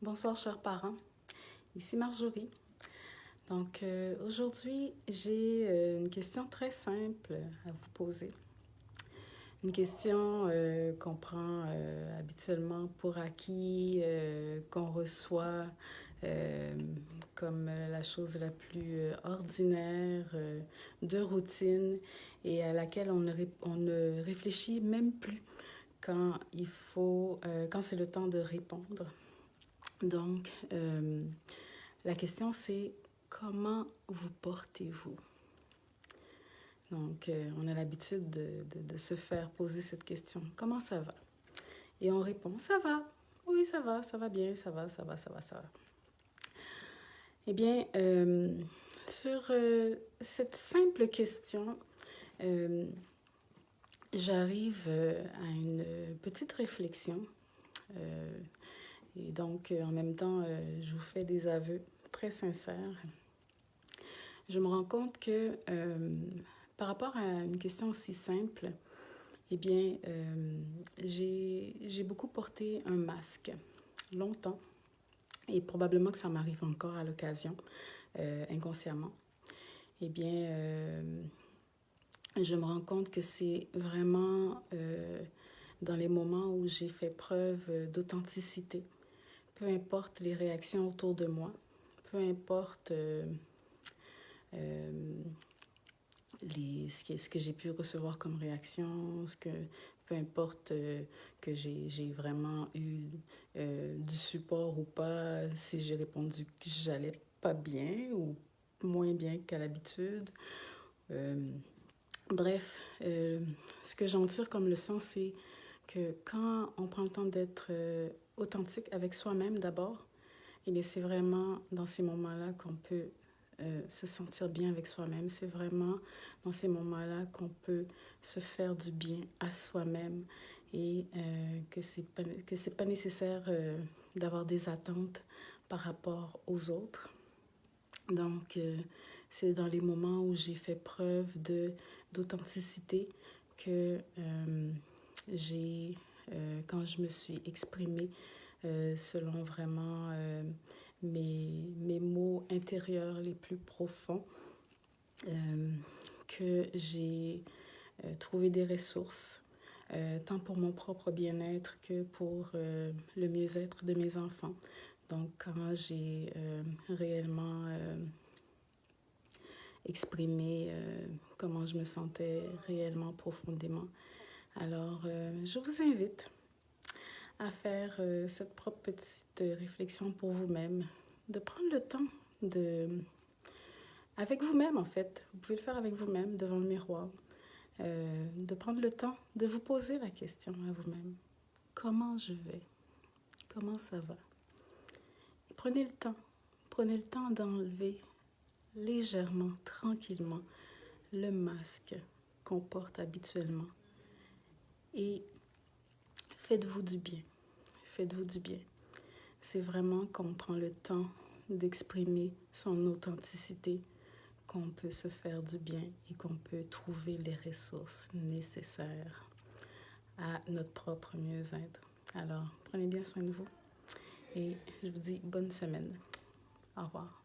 Bonsoir chers parents, ici Marjorie. Donc aujourd'hui j'ai une question très simple à vous poser. Une question qu'on prend habituellement pour acquis, qu'on reçoit comme la chose la plus ordinaire, de routine et à laquelle on ne réfléchit même plus quand quand c'est le temps de répondre. Donc, la question c'est comment vous portez-vous? Donc, on a l'habitude de se faire poser cette question. Comment ça va? Et on répond, ça va. Oui, ça va bien, ça va. Eh bien, sur cette simple question, j'arrive à une petite réflexion. Et donc, en même temps, je vous fais des aveux très sincères. Je me rends compte que par rapport à une question aussi simple, eh bien, j'ai beaucoup porté un masque longtemps et probablement que ça m'arrive encore à l'occasion, inconsciemment. Eh bien, je me rends compte que c'est vraiment dans les moments où j'ai fait preuve d'authenticité. Peu importe les réactions autour de moi, peu importe ce que j'ai pu recevoir comme réaction, peu importe que j'ai vraiment eu du support ou pas, si j'ai répondu que j'allais pas bien ou moins bien qu'à l'habitude. Bref, ce que j'en tire comme leçon, c'est que quand on prend le temps d'être authentique avec soi-même d'abord, et c'est vraiment dans ces moments-là qu'on peut se sentir bien avec soi-même. C'est vraiment dans ces moments-là qu'on peut se faire du bien à soi-même et que c'est pas nécessaire d'avoir des attentes par rapport aux autres. Donc, c'est dans les moments où j'ai fait preuve d'authenticité que quand je me suis exprimée selon vraiment mes mots intérieurs les plus profonds, que j'ai trouvé des ressources, tant pour mon propre bien-être que pour le mieux-être de mes enfants. Donc, quand j'ai réellement exprimé comment je me sentais réellement profondément. Alors, je vous invite à faire cette propre petite réflexion pour vous-même, de prendre le temps avec vous-même en fait, vous pouvez le faire avec vous-même devant le miroir, de prendre le temps de vous poser la question à vous-même. Comment je vais? Comment ça va? Prenez le temps d'enlever légèrement, tranquillement, le masque qu'on porte habituellement et faites-vous du bien. Faites-vous du bien. C'est vraiment quand on prend le temps d'exprimer son authenticité qu'on peut se faire du bien et qu'on peut trouver les ressources nécessaires à notre propre mieux-être. Alors, prenez bien soin de vous et je vous dis bonne semaine. Au revoir.